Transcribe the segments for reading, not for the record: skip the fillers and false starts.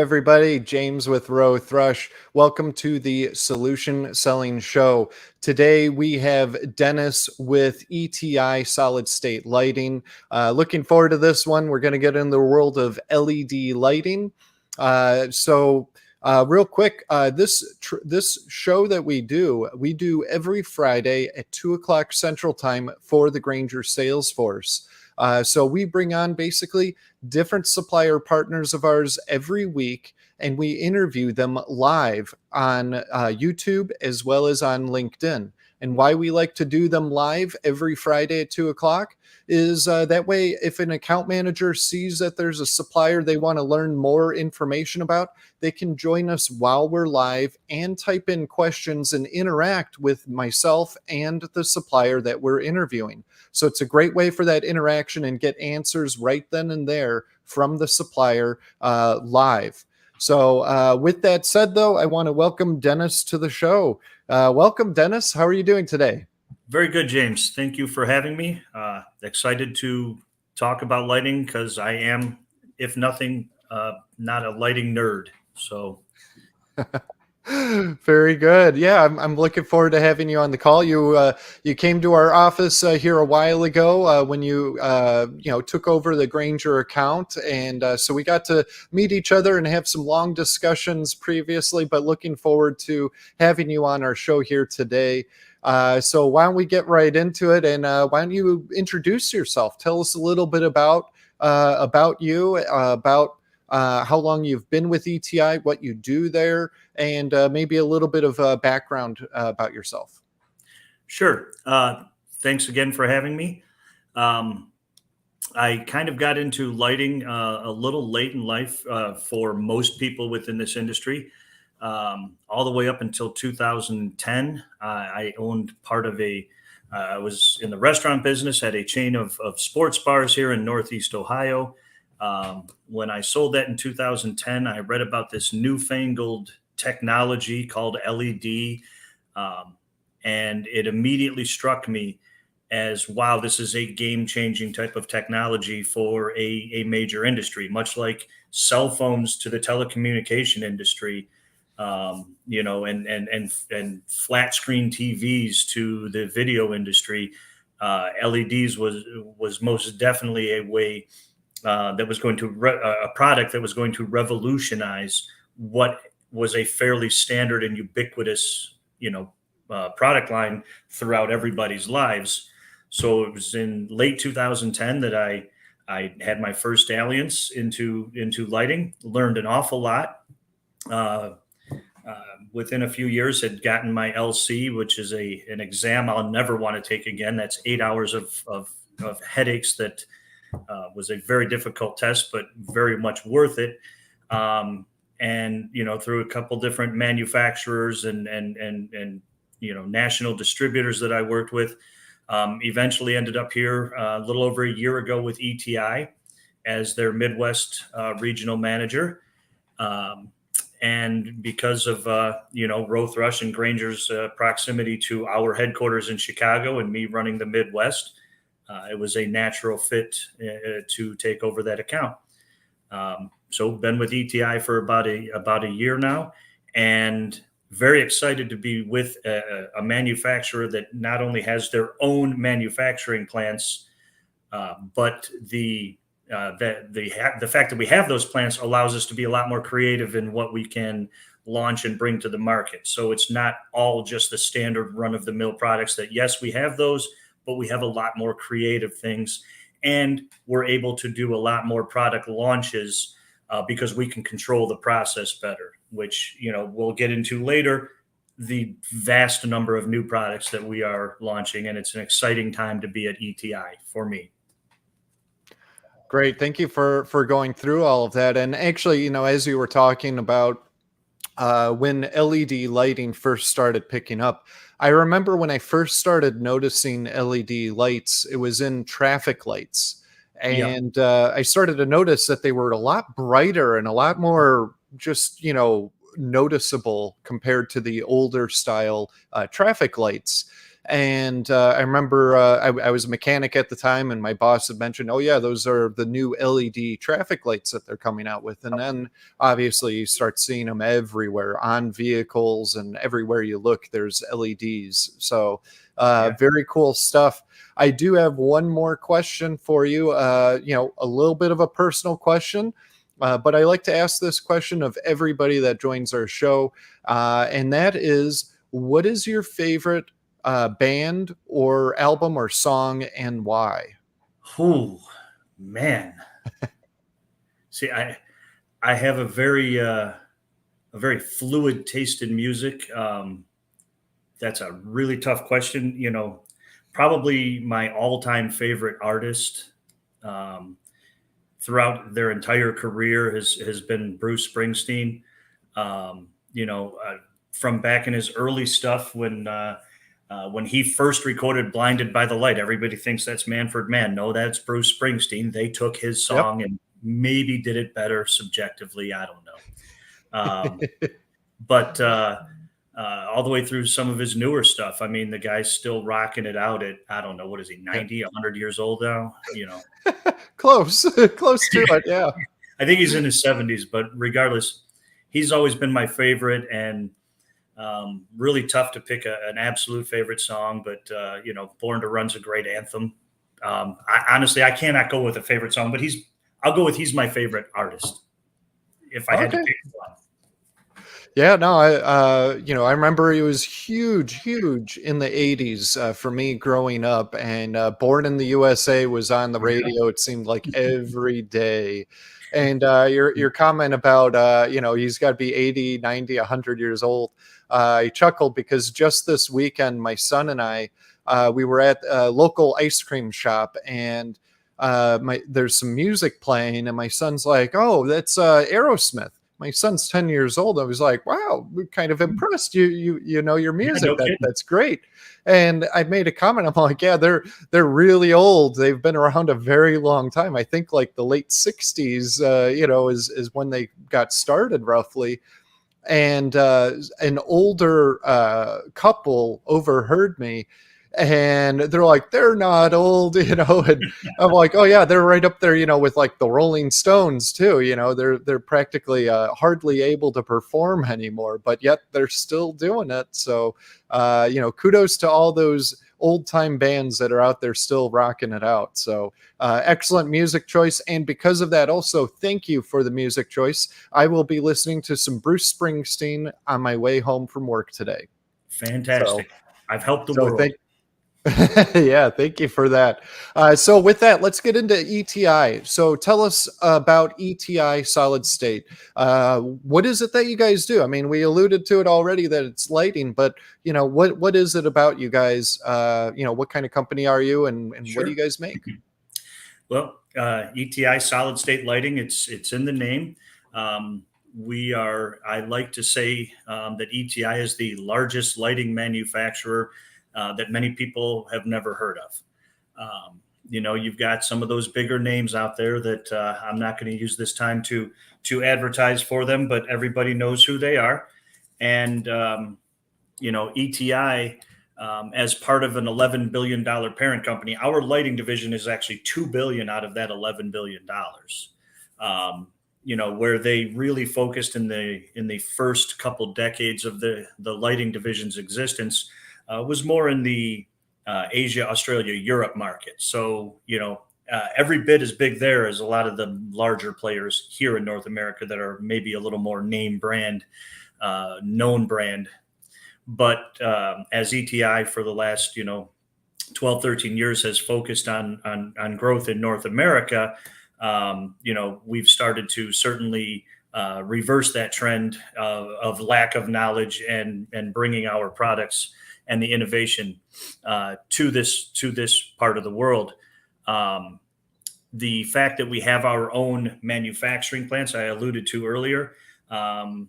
everybody. James with Rowe-Thrush. Welcome to the Solution Selling Show. Today we have Dennis with ETi Solid State Lighting. Looking forward to this one. We're going to get in the world of LED lighting. Real quick, this show that we do every Friday at 2 o'clock Central Time for the Grainger sales force. So we bring on basically different supplier partners of ours every week, and we interview them live on YouTube as well as on LinkedIn. And why we like to do them live every Friday at 2 o'clock is that way, if an account manager sees that there's a supplier they want to learn more information about, they can join us while we're live and type in questions and interact with myself and the supplier that we're interviewing. So it's a great way for that interaction and get answers right then and there from the supplier live. So with that said, though, I want to welcome Dennis to the show. Welcome, Dennis. How are you doing today? Very good, James. Thank you for having me. Excited to talk about lighting because I am, if nothing, not a lighting nerd. So. Very good. Yeah, I'm looking forward to having you on the call. You came to our office here a while ago when you took over the Grainger account, and so we got to meet each other and have some long discussions previously. But looking forward to having you on our show here today. So why don't we get right into it? And why don't you introduce yourself? Tell us a little bit about you, about how long you've been with ETi, what you do there, and maybe a little bit of background about yourself. Sure. Thanks again for having me. I kind of got into lighting a little late in life for most people within this industry. All the way up until 2010, I owned part of I was in the restaurant business, had a chain of sports bars here in Northeast Ohio. When I sold that in 2010, I read about this newfangled technology called LED. And it immediately struck me as, wow, this is a game-changing type of technology for a major industry, much like cell phones to the telecommunication industry, and flat screen TVs to the video industry. LEDs was most definitely a way that was going to a product that was going to revolutionize what was a fairly standard and ubiquitous, product line throughout everybody's lives. So it was in late 2010 that I had my first dalliance into lighting, learned an awful lot. Within a few years had gotten my LC, which is an exam I'll never want to take again. That's 8 hours of headaches that was a very difficult test, but very much worth it. And through a couple different manufacturers and national distributors that I worked with, eventually ended up here a little over a year ago with ETi as their Midwest regional manager. And because of Rowe-Thrush and Grainger's proximity to our headquarters in Chicago and me running the Midwest, it was a natural fit to take over that account. So been with ETi for about a year now, and very excited to be with a manufacturer that not only has their own manufacturing plants, but the fact that we have those plants allows us to be a lot more creative in what we can launch and bring to the market. So it's not all just the standard run-of-the-mill products that, yes, we have those, but we have a lot more creative things, and we're able to do a lot more product launches because we can control the process better, which, we'll get into later, the vast number of new products that we are launching. And it's an exciting time to be at ETi for me. Great. Thank you for going through all of that. And actually, as you were talking about when LED lighting first started picking up, I remember when I first started noticing LED lights, it was in traffic lights. And I started to notice that they were a lot brighter and a lot more just, noticeable compared to the older style traffic lights. And I remember I was a mechanic at the time, and my boss had mentioned, "Oh yeah, those are the new LED traffic lights that they're coming out with." And then obviously you start seeing them everywhere on vehicles, and everywhere you look, there's LEDs. So very cool stuff. I do have one more question for you. A little bit of a personal question. But I like to ask this question of everybody that joins our show, and that is, what is your favorite band or album or song, and why? Oh man, see, I have a very fluid taste in music. That's a really tough question. Probably my all-time favorite artist throughout their entire career has been Bruce Springsteen. From back in his early stuff when he first recorded "Blinded by the Light," everybody thinks that's Manfred Mann. No, that's Bruce Springsteen. They took his song and maybe did it better subjectively. I don't know. But all the way through some of his newer stuff. I mean, the guy's still rocking it out at, I don't know, what is he, 90, 100 years old now? Close to it. Yeah. I think he's in his 70s, but regardless, he's always been my favorite, and really tough to pick an absolute favorite song. But, Born to Run's a great anthem. Honestly, I cannot go with a favorite song, but I'll go with he's my favorite artist if I had to pick one. Yeah, no, I remember he was huge in the 80s for me growing up, and Born in the USA was on the radio. It seemed like every day. And your comment about, he's got to be 80, 90, 100 years old. I chuckled because just this weekend, my son and I, we were at a local ice cream shop, and there's some music playing, and my son's like, "Oh, that's Aerosmith." My son's 10 years old. I was like, "Wow, we're kind of impressed. You know your music. That's great." And I made a comment. I'm like, "Yeah, they're really old. They've been around a very long time. I think like the late 60s, is when they got started roughly." And an older couple overheard me, and they're like, "They're not old," and I'm like, "Oh yeah, they're right up there, with like the Rolling Stones too. They're practically hardly able to perform anymore, but yet they're still doing it." So kudos to all those old time bands that are out there still rocking it out. So excellent music choice. And because of that, also thank you for the music choice. I will be listening to some Bruce Springsteen on my way home from work today. Fantastic. So, I've helped the world. Yeah, thank you for that. So with that, let's get into ETi. So tell us about ETi Solid State. What is it that you guys do? I mean, we alluded to it already that it's lighting, but what is it about you guys? What kind of company are you, and Sure. What do you guys make? Well, ETi Solid State Lighting, it's in the name. I like to say that ETi is the largest lighting manufacturer that many people have never heard of. You've got some of those bigger names out there that I'm not going to use this time to advertise for them, but everybody knows who they are. And, ETi, as part of an $11 billion parent company, our lighting division is actually $2 billion out of that $11 billion. Where they really focused in the first couple decades of the lighting division's existence was more in the Asia, Australia, Europe market. So, every bit as big there as a lot of the larger players here in North America that are maybe a little more name brand, known brand. But as ETi for the last, 12, 13 years has focused on growth in North America, we've started to certainly reverse that trend of lack of knowledge and bringing our products and the innovation to this part of the world. The fact that we have our own manufacturing plants, I alluded to earlier, in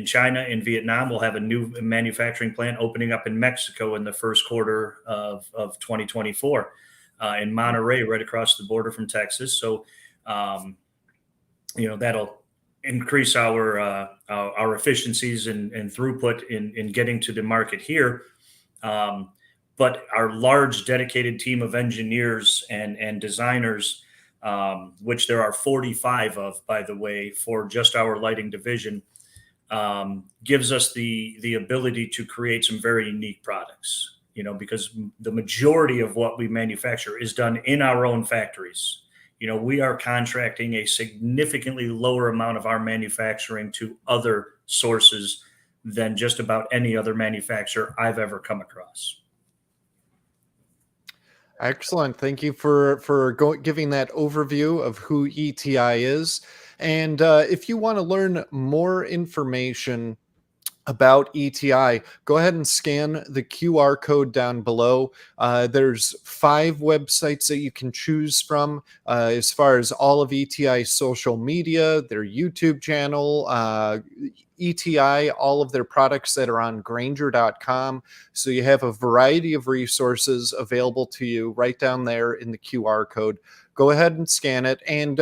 China, in Vietnam, we'll have a new manufacturing plant opening up in Mexico in the first quarter of 2024, in Monterey, right across the border from Texas. So, that'll increase our efficiencies and throughput in getting to the market here. But our large dedicated team of engineers and designers, which there are 45 of, by the way, for just our lighting division, gives us the ability to create some very unique products, because the majority of what we manufacture is done in our own factories. We are contracting a significantly lower amount of our manufacturing to other sources than just about any other manufacturer I've ever come across. Excellent. Thank you for giving that overview of who ETi is. And if you want to learn more information about ETi, go ahead and scan the QR code down below. There's 5 websites that you can choose from as far as all of ETi's social media, their YouTube channel, ETi, all of their products that are on Grainger.com. So you have a variety of resources available to you right down there in the QR code. Go ahead and scan it. And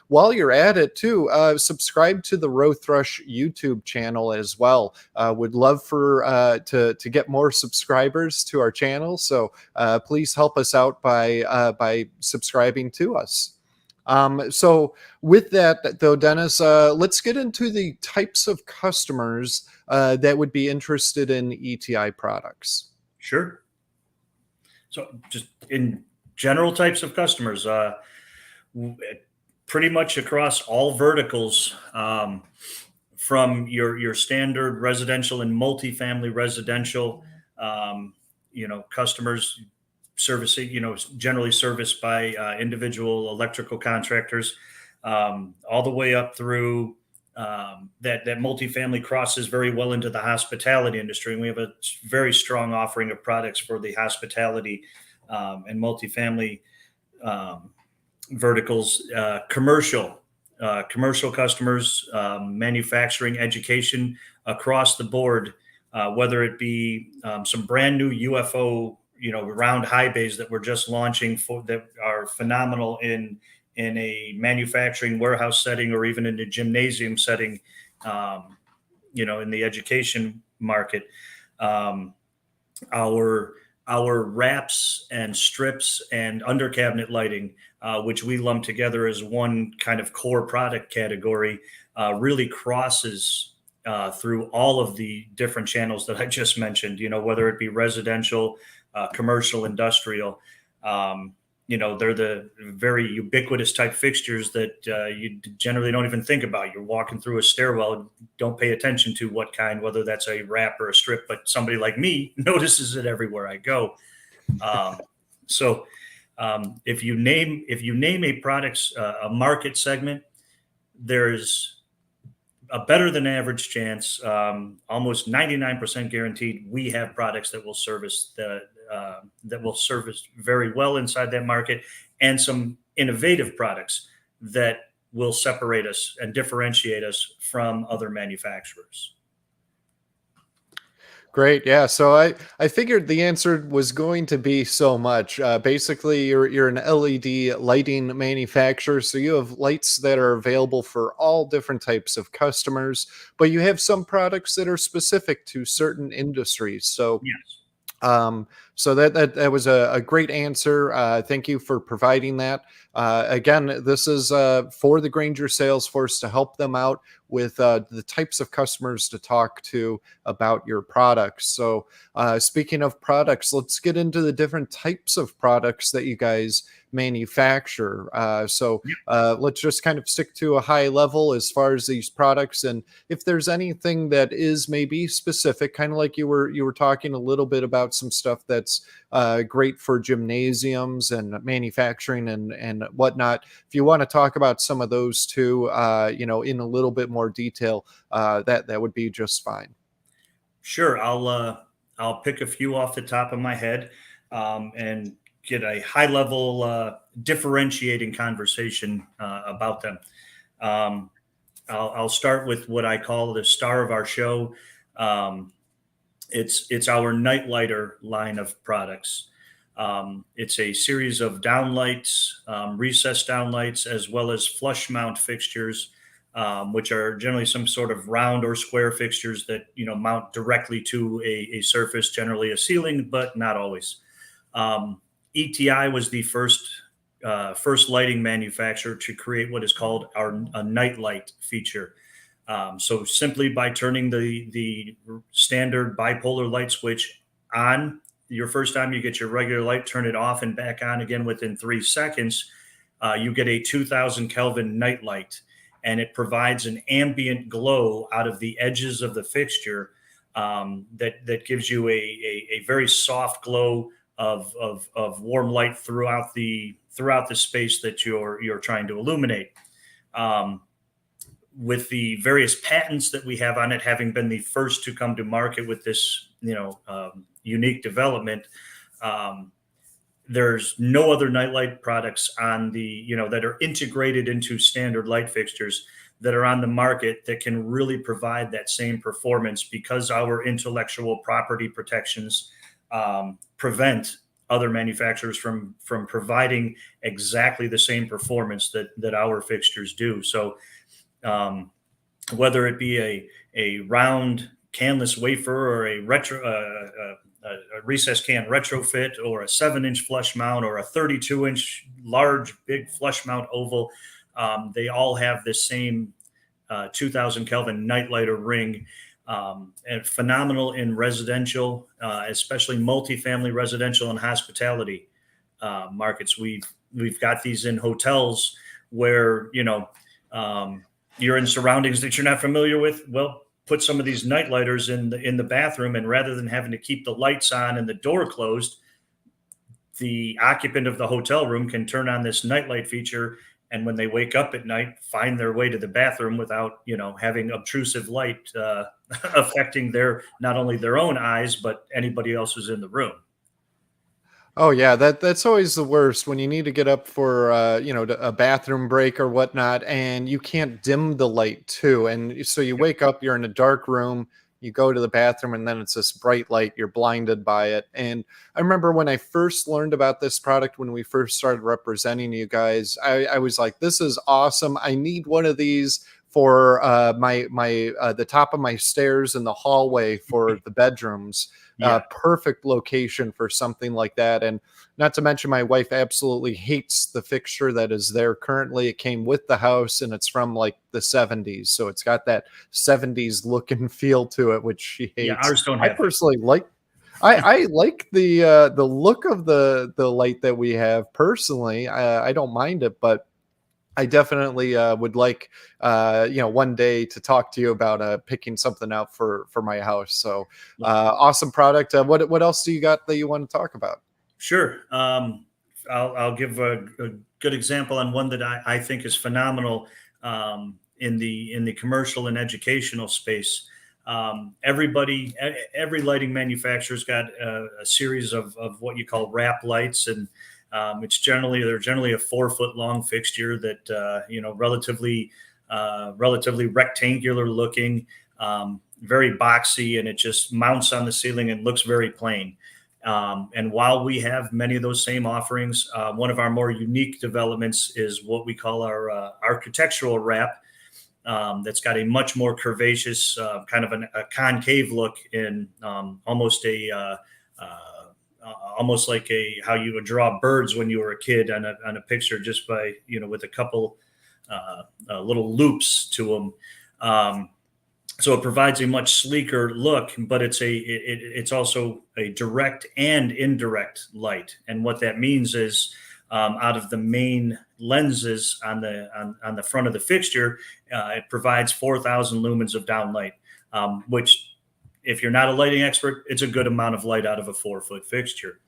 while you're at it too, subscribe to the Rowe-Thrush YouTube channel as well. Would love for to get more subscribers to our channel. So please help us out by subscribing to us. So with that though, Dennis, let's get into the types of customers that would be interested in ETi products. Sure. So just in general types of customers, pretty much across all verticals, from your standard residential and multifamily residential, customers servicing, generally serviced by individual electrical contractors, all the way up through that multifamily crosses very well into the hospitality industry. And we have a very strong offering of products for the hospitality and multifamily verticals, commercial customers, manufacturing, education, across the board, whether it be some brand new UFO, round high bays that we're just launching that are phenomenal in a manufacturing warehouse setting, or even in a gymnasium setting, in the education market. Our wraps and strips and under cabinet lighting, which we lump together as one kind of core product category, really crosses through all of the different channels that I just mentioned, whether it be residential, commercial, industrial. They're the very ubiquitous type fixtures that you generally don't even think about. You're walking through a stairwell, don't pay attention to what kind, whether that's a wrap or a strip, but somebody like me notices it everywhere I go. If you name a product's a market segment, there's a better than average chance, almost 99% guaranteed, we have products that will service very well inside that market, and some innovative products that will separate us and differentiate us from other manufacturers. Great. Yeah. So I figured the answer was going to be so much. Basically, you're an LED lighting manufacturer, so you have lights that are available for all different types of customers, but you have some products that are specific to certain industries. So yes. So that was a great answer. Thank you for providing that. Again, this is for the Grainger sales force to help them out with the types of customers to talk to about your products. So speaking of products, let's get into the different types of products that you guys manufacture. Let's just kind of stick to a high level as far as these products, and if there's anything that is maybe specific, kind of like you were talking a little bit about some stuff that's great for gymnasiums and manufacturing and whatnot. If you want to talk about some of those too, in a little bit more detail, that would be just fine. Sure, I'll pick a few off the top of my head and get a high level differentiating conversation about them. I'll start with what I call the star of our show. It's our night lighter line of products. It's a series of downlights, recessed downlights, as well as flush mount fixtures which are generally some sort of round or square fixtures that, mount directly to a surface, generally a ceiling, but not always. ETi was the first lighting manufacturer to create what is called a night light feature. So simply by turning the standard bipolar light switch on, your first time you get your regular light, turn it off and back on again within 3 seconds, you get a 2000 Kelvin night light, and it provides an ambient glow out of the edges of the fixture that gives you a very soft glow of warm light throughout the space that you're trying to illuminate. With the various patents that we have on it, having been the first to come to market with this, unique development, there's no other nightlight products on the, that are integrated into standard light fixtures that are on the market that can really provide that same performance, because our intellectual property protections prevent other manufacturers from providing exactly the same performance that our fixtures do. So whether it be a round canless wafer or a recessed can retrofit, or a 7-inch flush mount, or a 32-inch large big flush mount oval, they all have this same 2000 Kelvin nightlight or ring. And phenomenal in residential, especially multifamily residential and hospitality markets. We've got these in hotels where you're in surroundings that you're not familiar with. Well, put some of these night lighters in the bathroom, and rather than having to keep the lights on and the door closed, the occupant of the hotel room can turn on this nightlight feature, and when they wake up at night, find their way to the bathroom without having obtrusive light affecting not only their own eyes but anybody else who's in the room. Oh yeah, that's always the worst when you need to get up for a bathroom break or whatnot, and you can't dim the light too. And so you wake up, you're in a dark room, you go to the bathroom, and then it's this bright light, you're blinded by it. And I remember when I first learned about this product, when we first started representing you guys, I was like, this is awesome. I need one of these for my the top of my stairs in the hallway for the bedrooms. Yeah. Perfect location for something like that. And not to mention, my wife absolutely hates the fixture that is there currently. It came with the house, and it's from like the 70s, so it's got that 70s look and feel to it, which she hates. Yeah, ours don't have. I personally like. I like the look of the light that we have. Personally, I don't mind it, but I definitely would like, one day to talk to you about picking something out for my house. So awesome product. What else do you got that you want to talk about? Sure. I'll give a good example on one that I think is phenomenal in the commercial and educational space. Every lighting manufacturer's got a series of what you call wrap lights, and they're generally a 4-foot long fixture that relatively rectangular looking, very boxy, and it just mounts on the ceiling and looks very plain. And while we have many of those same offerings, one of our more unique developments is what we call our architectural wrap. That's got a much more curvaceous, kind of a concave look, in almost like how you would draw birds when you were a kid on a picture, just by with a couple little loops to them. So it provides a much sleeker look, but it's also a direct and indirect light. And what that means is, out of the main lenses on the front of the fixture, it provides 4,000 lumens of downlight, which, if you're not a lighting expert, it's a good amount of light out of a 4-foot fixture.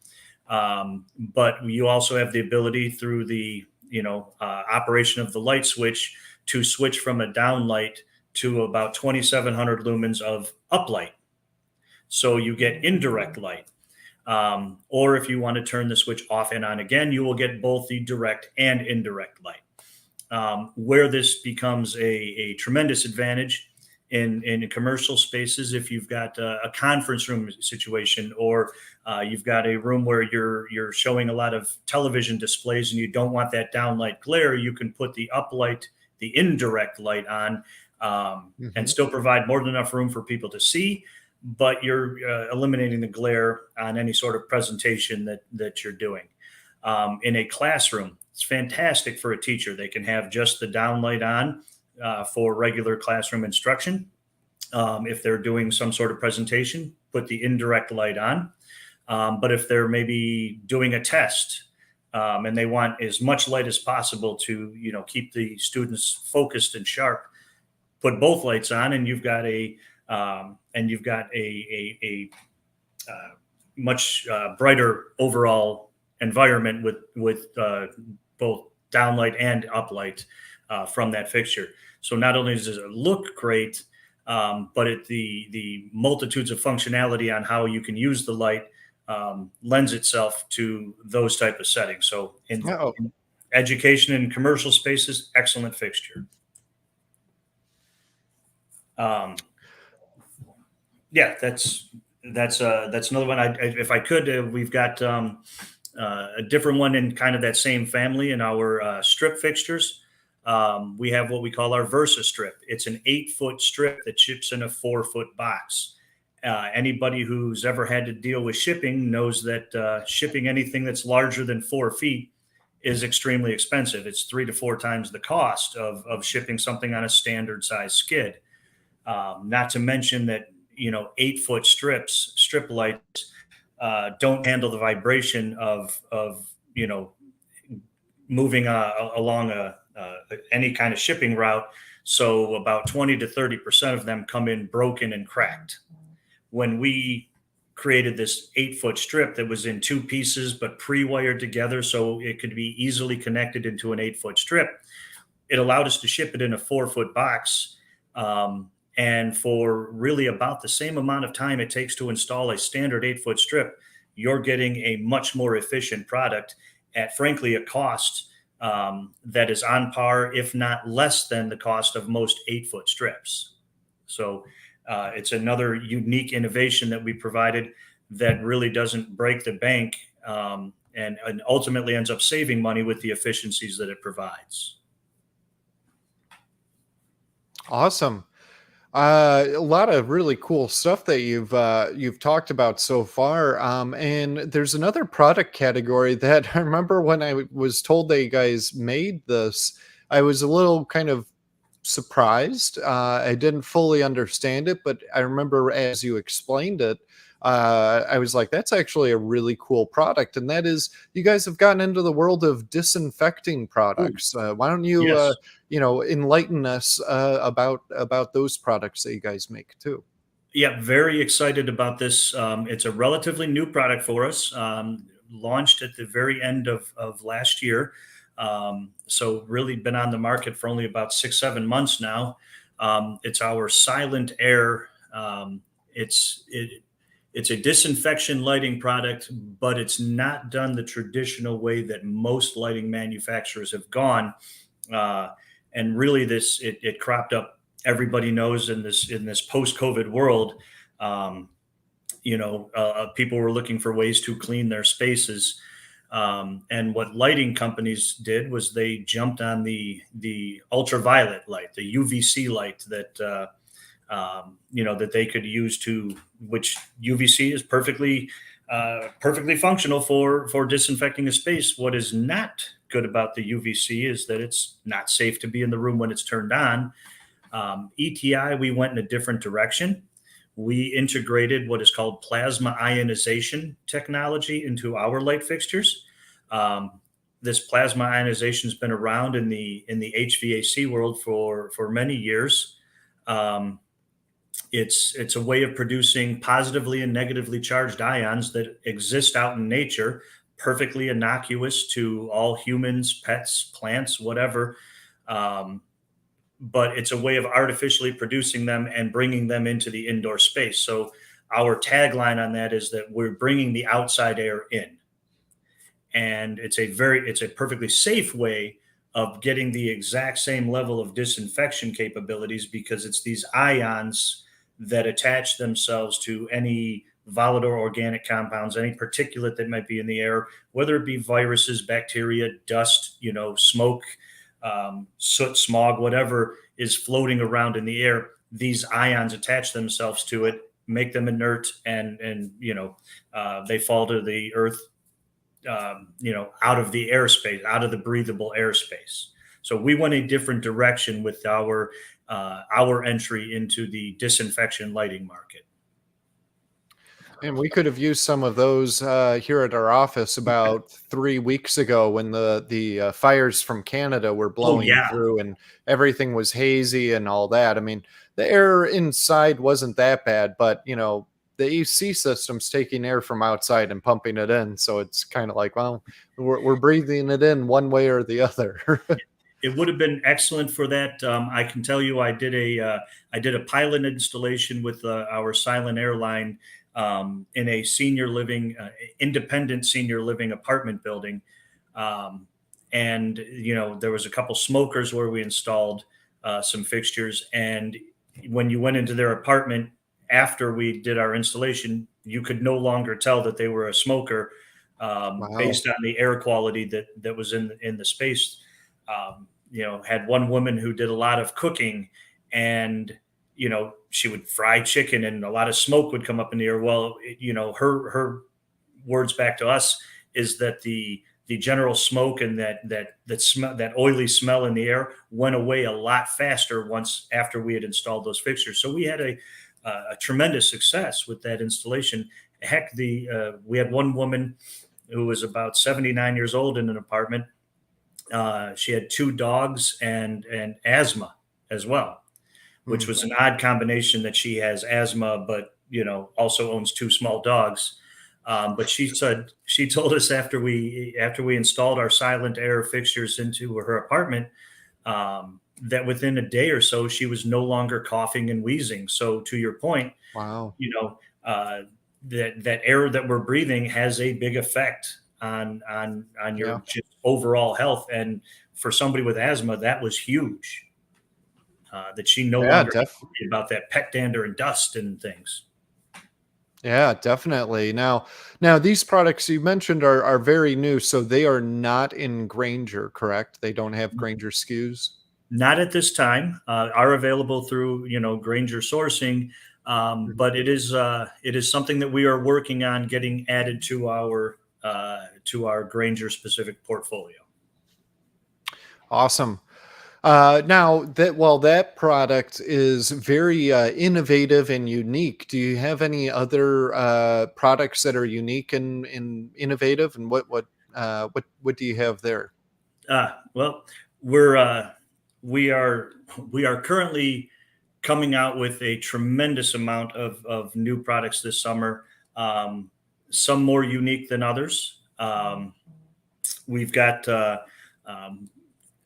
But you also have the ability, through the operation of the light switch, to switch from a downlight to about 2,700 lumens of uplight. So you get indirect light. Or if you want to turn the switch off and on again, you will get both the direct and indirect light. Where this becomes a tremendous advantage in commercial spaces, if you've got a conference room situation, or you've got a room where you're showing a lot of television displays and you don't want that downlight glare, you can put the uplight the indirect light on, and still provide more than enough room for people to see, but you're eliminating the glare on any sort of presentation that you're doing. In a classroom, it's fantastic for a teacher. They can have just the downlight on for regular classroom instruction. If they're doing some sort of presentation, put the indirect light on. But if they're maybe doing a test and they want as much light as possible to, keep the students focused and sharp, put both lights on, and you've got a much brighter overall environment with both downlight and uplight from that fixture. So not only does it look great, but the multitudes of functionality on how you can use the light lends itself to those type of settings. So in education and commercial spaces, excellent fixture. Yeah, that's another one. If I could, we've got a different one in kind of that same family in our strip fixtures. We have what we call our Versa strip. It's an 8-foot strip that ships in a 4-foot box. Anybody who's ever had to deal with shipping knows that shipping anything that's larger than 4 feet is extremely expensive. It's 3 to 4 times the cost of shipping something on a standard size skid. Not to mention that 8-foot strip lights don't handle the vibration of moving along any kind of shipping route. So about 20 to 30% of them come in broken and cracked. When we created this 8-foot strip that was in 2 pieces but pre-wired together so it could be easily connected into an 8-foot strip, it allowed us to ship it in a 4-foot box. And for really about the same amount of time it takes to install a standard 8-foot strip, you're getting a much more efficient product at, frankly, a cost that is on par, if not less than the cost of most 8-foot strips. So it's another unique innovation that we provided that really doesn't break the bank and ultimately ends up saving money with the efficiencies that it provides. Awesome. A lot of really cool stuff that you've talked about so far. And there's another product category that I remember when I was told that you guys made this, I was a little kind of surprised. I didn't fully understand it, but I remember as you explained it, I was like, that's actually a really cool product. And that is, you guys have gotten into the world of disinfecting products. Why don't you, Yes. enlighten us about those products that you guys make too? Yeah, very excited about this. It's a relatively new product for us, launched at the very end of last year. So really been on the market for only about 6-7 months now. It's our Silent Air. It's a disinfection lighting product, but it's not done the traditional way that most lighting manufacturers have gone. And really, it cropped up. Everybody knows in this post-COVID world, people were looking for ways to clean their spaces. And what lighting companies did was they jumped on the ultraviolet light, the UVC light that that they could use which UVC is perfectly functional for disinfecting a space. What is not good about the UVC is that it's not safe to be in the room when it's turned on. ETi, we went in a different direction. We integrated what is called plasma ionization technology into our light fixtures. This plasma ionization has been around in the HVAC world for many years. It's a way of producing positively and negatively charged ions that exist out in nature, perfectly innocuous to all humans, pets, plants, whatever. But it's a way of artificially producing them and bringing them into the indoor space. So our tagline on that is that we're bringing the outside air in. And it's a perfectly safe way of getting the exact same level of disinfection capabilities, because it's these ions that attach themselves to any volatile organic compounds, any particulate that might be in the air, whether it be viruses, bacteria, dust, smoke, soot, smog, whatever is floating around in the air, these ions attach themselves to it, make them inert, and they fall to the earth, out of the airspace, out of the breathable airspace. So we went a different direction with our entry into the disinfection lighting market. And we could have used some of those here at our office about 3 weeks ago when the fires from Canada were Oh blowing yeah, through and everything was hazy and all that. I mean, the air inside wasn't that bad, but the AC system's taking air from outside and pumping it in, so it's kind of like, well, we're breathing it in one way or the other. it would have been excellent for that. I can tell you, I did a pilot installation with our Silent Airline in a senior living, independent senior living apartment building. And there was a couple smokers where we installed some fixtures. And when you went into their apartment after we did our installation, you could no longer tell that they were a smoker Wow. based on the air quality that was in the space. Had one woman who did a lot of cooking, and she would fry chicken and a lot of smoke would come up in the air. Well, her words back to us is that the general smoke and that oily smell in the air went away a lot faster once after we had installed those fixtures. So we had a tremendous success with that installation. Heck, we had one woman who was about 79 years old in an apartment. She had 2 dogs and asthma as well, which was an odd combination that she has asthma, but also owns 2 small dogs. But she told us after we installed our silent air fixtures into her apartment, that within a day or so, she was no longer coughing and wheezing. So to your point, Wow. That air that we're breathing has a big effect on your just overall health. And for somebody with asthma, that was huge. That she no longer had to worry about that pet dander and dust and things. Yeah, definitely. Now these products you mentioned are very new, so they are not in Granger, correct? They don't have Granger SKUs. Not at this time. Are available through Granger sourcing, but it is something that we are working on getting added to our Granger specific portfolio. Awesome. Now that product is very innovative and unique, do you have any other products that are unique and innovative? And what do you have there? Well, we are currently coming out with a tremendous amount of new products this summer. Some more unique than others. We've got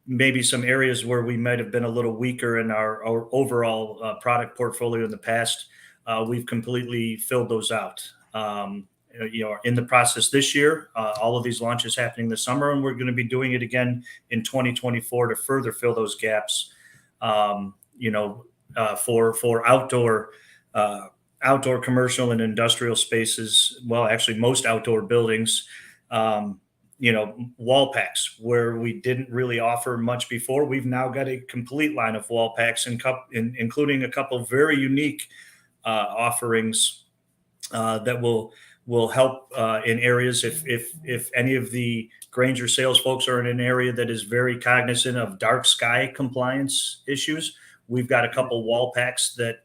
maybe some areas where we might have been a little weaker in our overall product portfolio in the past. We've completely filled those out. In the process this year, all of these launches happening this summer, and we're going to be doing it again in 2024 to further fill those gaps. For outdoor commercial and industrial spaces. Well, actually, most outdoor buildings. Wall packs where we didn't really offer much before. We've now got a complete line of wall packs, including a couple of very unique offerings that will help in areas if any of the Granger sales folks are in an area that is very cognizant of dark sky compliance issues. We've got a couple wall packs that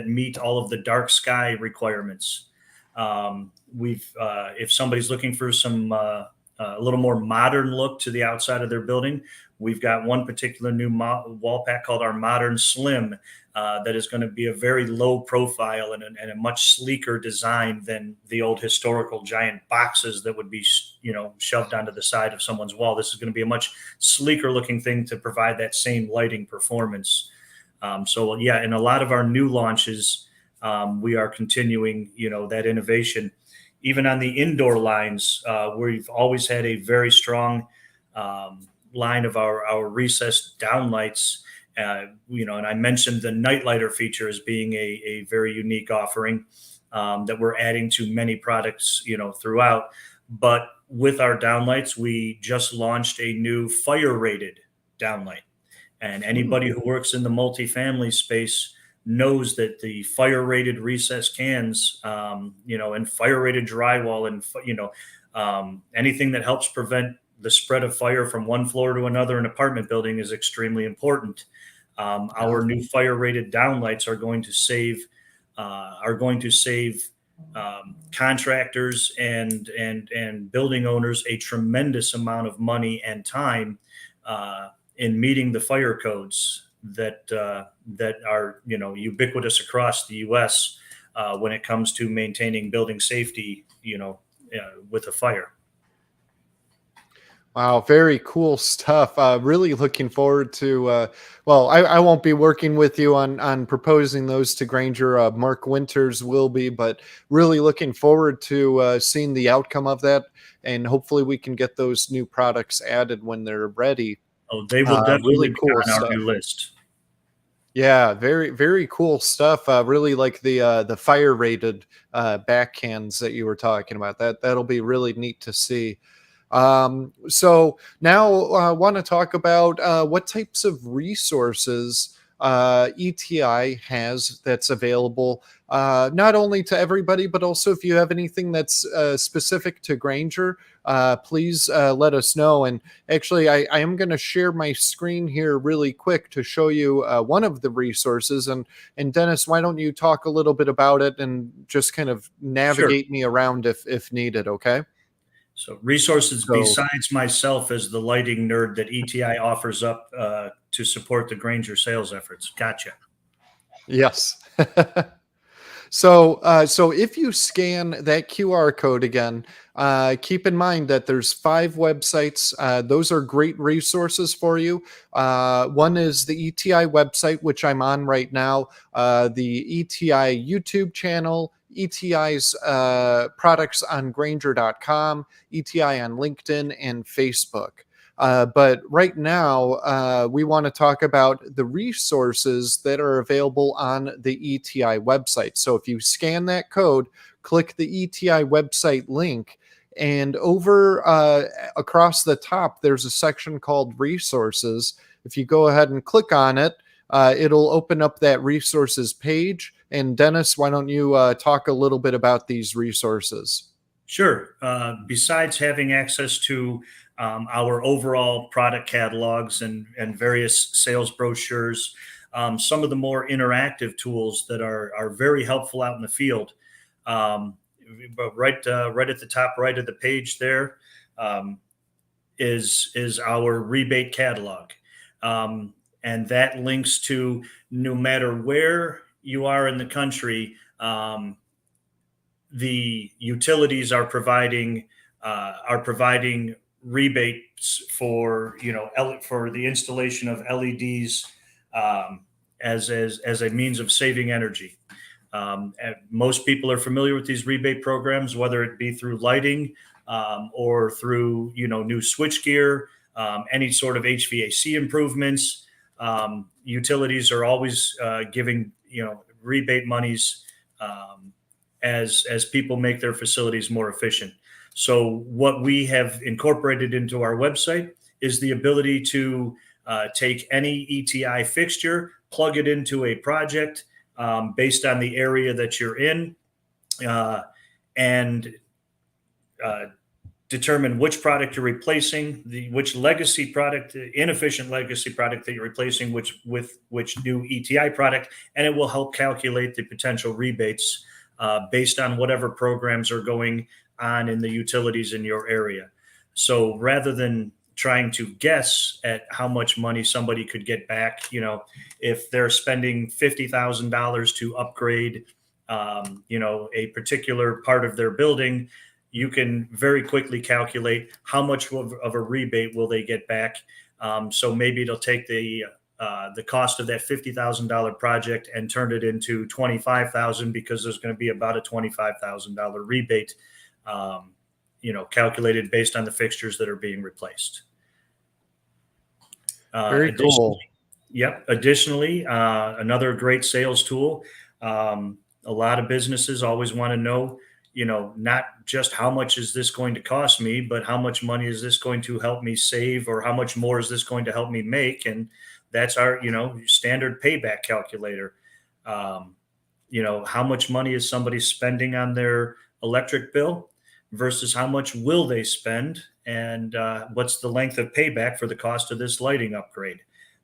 meet all of the dark sky requirements. If somebody's looking for some a little more modern look to the outside of their building, we've got one particular new wall pack called our Modern Slim that is going to be a very low profile and a much sleeker design than the old historical giant boxes that would be shoved onto the side of someone's wall. This is going to be a much sleeker looking thing to provide that same lighting performance. In a lot of our new launches, we are continuing that innovation. Even on the indoor lines, we've always had a very strong line of our recessed downlights. And I mentioned the night lighter feature as being a very unique offering that we're adding to many products, throughout. But with our downlights, we just launched a new fire rated downlight. And anybody who works in the multifamily space knows that the fire rated recessed cans, and fire rated drywall and, anything that helps prevent the spread of fire from one floor to another in an apartment building is extremely important. Our new fire rated downlights are going to save contractors and building owners a tremendous amount of money and time in meeting the fire codes that are ubiquitous across the U.S. When it comes to maintaining building safety, with a fire. Wow, very cool stuff. Really looking forward to. I won't be working with you on proposing those to Granger. Mark Winters will be, but really looking forward to seeing the outcome of that, and hopefully we can get those new products added when they're ready. Oh, they will definitely really be cool on our stuff. new list. Yeah, very, very cool stuff. Really like the fire rated back cans that you were talking about. That'll be really neat to see. So now I want to talk about what types of resources ETi has that's available, not only to everybody, but also if you have anything that's specific to Granger, please let us know. And actually, I am going to share my screen here really quick to show you one of the resources. And Dennis, why don't you talk a little bit about it and just kind of navigate me around if needed, okay? So resources besides myself as the lighting nerd that ETi offers up to support the Granger sales efforts. Gotcha. Yes. So if you scan that QR code again, keep in mind that there's 5 websites. Those are great resources for you. One is the ETi website, which I'm on right now, the ETi YouTube channel, ETi's products on Granger.com, ETi on LinkedIn and Facebook. But right now, we want to talk about the resources that are available on the ETi website. So if you scan that code, click the ETi website link, and over across the top, there's a section called resources. If you go ahead and click on it, it'll open up that resources page. And Dennis, why don't you talk a little bit about these resources? Sure. Besides having access to our overall product catalogs and various sales brochures, some of the more interactive tools that are very helpful out in the field. But right at the top right of the page there is our rebate catalog. And that links to, no matter where you are in the country, the utilities are providing rebates for for the installation of LEDs as a means of saving energy. Most people are familiar with these rebate programs, whether it be through lighting or through new switchgear, any sort of HVAC improvements. Utilities are always giving rebate monies as people make their facilities more efficient. So what we have incorporated into our website is the ability to take any ETi fixture, plug it into a project based on the area that you're in, and determine which product you're replacing, which legacy product, inefficient legacy product that you're replacing, with which new ETi product, and it will help calculate the potential rebates based on whatever programs are going on in the utilities in your area. So rather than trying to guess at how much money somebody could get back, if they're spending $50,000 to upgrade, a particular part of their building, you can very quickly calculate how much of a rebate will they get back. So maybe it'll take the cost of that $50,000 project and turn it into $25,000 because there's going to be about a $25,000 rebate, calculated based on the fixtures that are being replaced. Very cool. Yep. Additionally, another great sales tool. A lot of businesses always want to know, not just how much is this going to cost me, but how much money is this going to help me save, or how much more is this going to help me make? And that's our, standard payback calculator. How much money is somebody spending on their electric bill versus how much will they spend, and what's the length of payback for the cost of this lighting upgrade?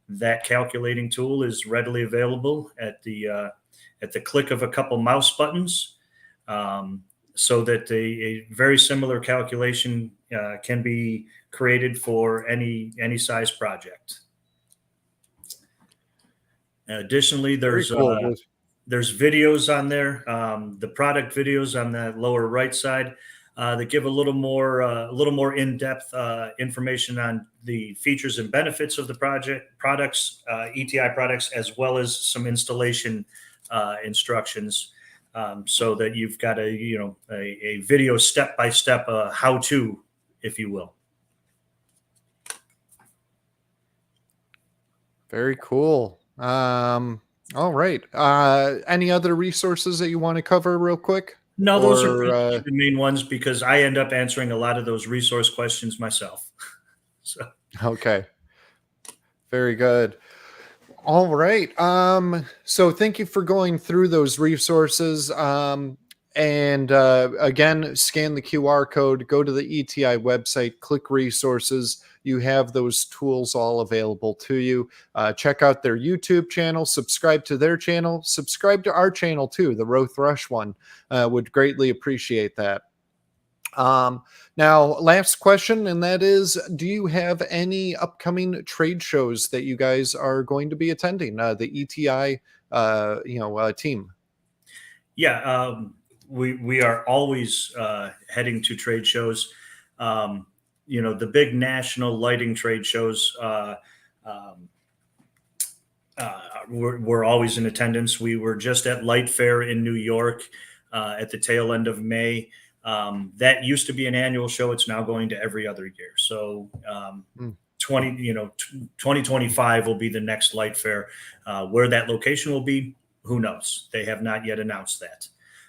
That calculating tool is readily available at the click of a couple mouse buttons, so that a very similar calculation can be created for any size project. Additionally, there's videos on there, the product videos on the lower right side, that give a little more in-depth information on the features and benefits of the products, ETi products, as well as some installation instructions, so that you've got a video step-by-step how-to, if you will. Very cool. All right. Any other resources that you want to cover real quick? No, those are the main ones, because I end up answering a lot of those resource questions myself. So. Okay. Very good. All right. So thank you for going through those resources. And again, scan the QR code, go to the ETi website, click resources. You have those tools all available to you. Check out their YouTube channel, subscribe to their channel, subscribe to our channel too, the Rowe-Thrush one. Would greatly appreciate that. Now, last question, and that is, do you have any upcoming trade shows that you guys are going to be attending, the ETi team? Yeah, we are always heading to trade shows. The big national lighting trade shows, we're always in attendance. We were just at Light Fair in New York at the tail end of May. That used to be an annual show. It's now going to every other year. So 2025 will be the next Light Fair. Where that location will be, who knows? They have not yet announced that.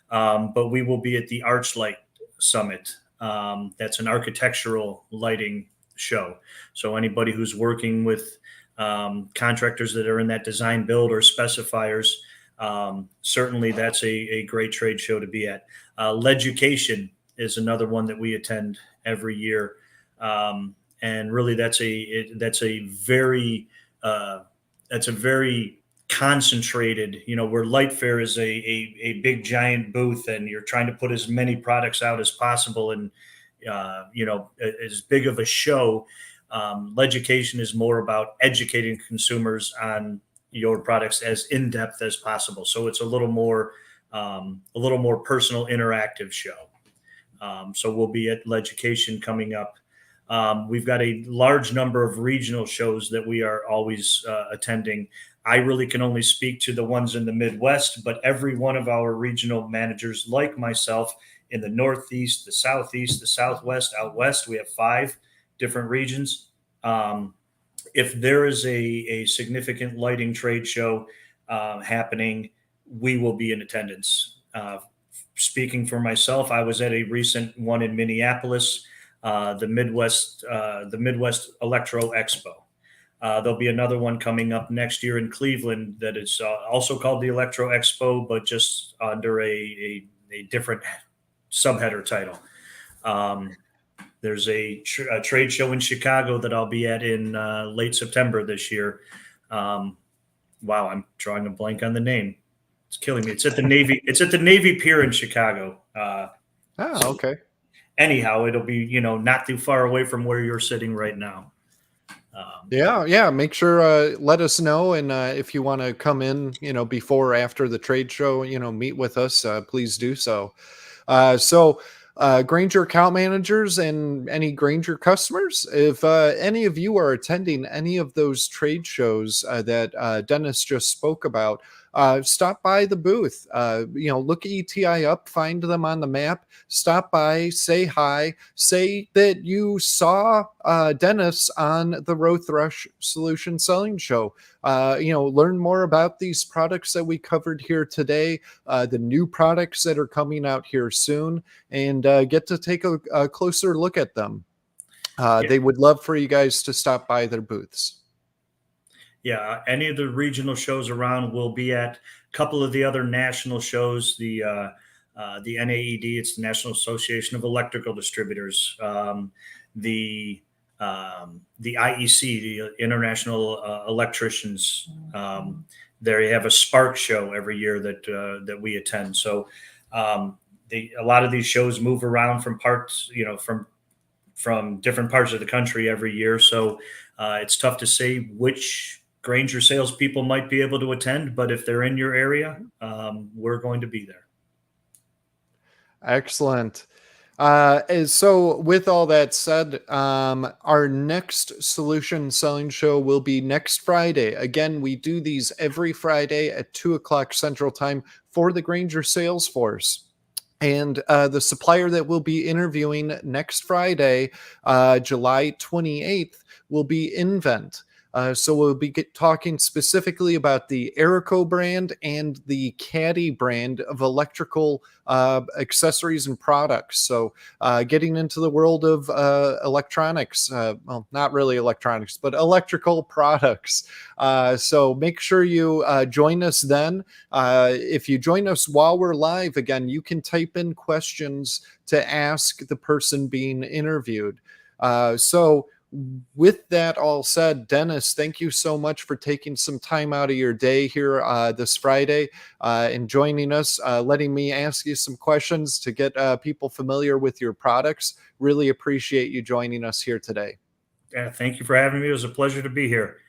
But we will be at the Archlight Summit. That's an architectural lighting show. So anybody who's working with contractors that are in that design build or specifiers, certainly that's a great trade show to be at. Leducation is another one that we attend every year. And really that's a very concentrated, where Light Fair is a big giant booth, and you're trying to put as many products out as possible, and as big of a show. Leducation is more about educating consumers on your products as in-depth as possible. So it's a little more personal, interactive show. So we'll be at Leducation coming up. We've got a large number of regional shows that we are always attending. I really can only speak to the ones in the Midwest, but every one of our regional managers, like myself, in the Northeast, the Southeast, the Southwest, out West, we have 5 different regions. If there is a significant lighting trade show happening, we will be in attendance. Speaking for myself, I was at a recent one in Minneapolis, the Midwest Electro Expo. There'll be another one coming up next year in Cleveland that is also called the Electro Expo, but just under a different subheader title. There's a trade show in Chicago that I'll be at in late September this year. Wow, I'm drawing a blank on the name. It's killing me. It's at the Navy. It's at the Navy Pier in Chicago. Okay. Anyhow, it'll be not too far away from where you're sitting right now. Yeah. Make sure let us know, and if you want to come in, before or after the trade show, meet with us. Please do so. Grainger account managers and any Grainger customers, if any of you are attending any of those trade shows that Dennis just spoke about, stop by the booth. Look ETi up, find them on the map, stop by, say hi, say that you saw Dennis on the Rowe-Thrush Solution Selling Show. Learn more about these products that we covered here today, the new products that are coming out here soon, and get to take a closer look at them. They would love for you guys to stop by their booths. Yeah, any of the regional shows around will be at. A couple of the other national shows, the NAED, it's the National Association of Electrical Distributors, the IEC, the International Electricians. There you have a Spark show every year that we attend. So a lot of these shows move around from parts, from different parts of the country every year. So it's tough to say which Grainger salespeople might be able to attend, but if they're in your area, we're going to be there. Excellent. So with all that said, our next solution selling show will be next Friday. Again, we do these every Friday at 2:00 Central Time for the Grainger sales force. And the supplier that we'll be interviewing next Friday, July 28th, will be Invent. So we'll be talking specifically about the Erico brand and the Caddy brand of electrical accessories and products. So getting into the world of electronics, well, not really electronics, but electrical products. So make sure you join us then. If you join us while we're live, again, you can type in questions to ask the person being interviewed. So with that all said, Dennis, thank you so much for taking some time out of your day here this Friday and joining us, letting me ask you some questions to get people familiar with your products. Really appreciate you joining us here today. Yeah, thank you for having me. It was a pleasure to be here.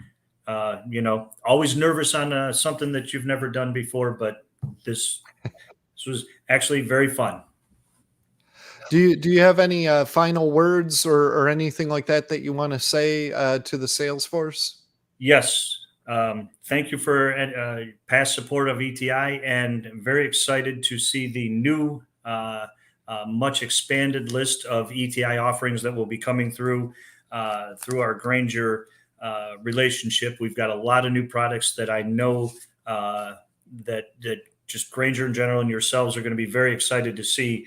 Always nervous on something that you've never done before, but this was actually very fun. Do you have any final words or anything like that you want to say to the sales force? Yes. Thank you for past support of ETi, and I'm very excited to see the new, much expanded list of ETi offerings that will be coming through our Grainger relationship. We've got a lot of new products that I know that just Grainger in general and yourselves are going to be very excited to see.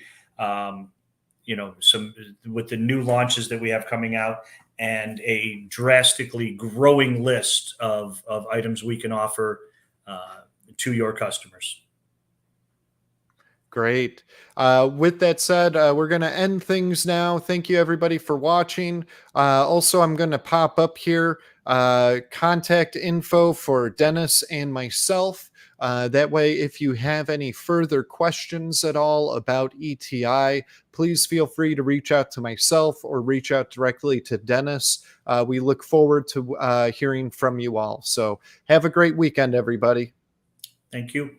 Some with the new launches that we have coming out, and a drastically growing list of items we can offer to your customers. Great. With that said, we're going to end things now. Thank you, everybody, for watching. Also, I'm going to pop up here contact info for Dennis and myself. That way, if you have any further questions at all about ETi, please feel free to reach out to myself or reach out directly to Dennis. We look forward to hearing from you all. So have a great weekend, everybody. Thank you.